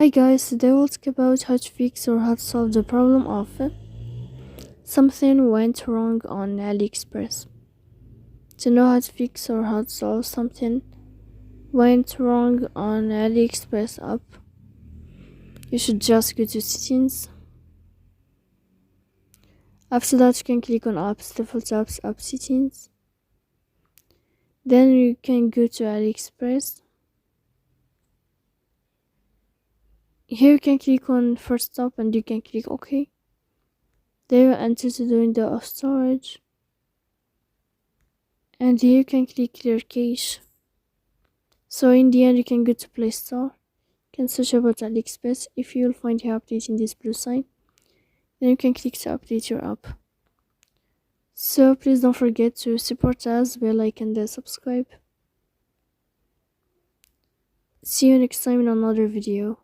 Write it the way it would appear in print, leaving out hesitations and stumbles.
Hi guys, today we'll talk about how to fix or how to solve the problem of something went wrong on AliExpress. To know how to fix or how to solve something went wrong on AliExpress app, you should just go to settings. After that, you can click on apps, default apps, app settings. Then you can go to AliExpress. Here you can click on first stop and you can click OK. Then you enter to the window of storage. And here you can click clear cache. So in the end, you can go to Play Store. You can search about AliExpress. If you'll find your update in this blue sign, then you can click to update your app. So please don't forget to support us, bell icon, and subscribe. See you next time in another video.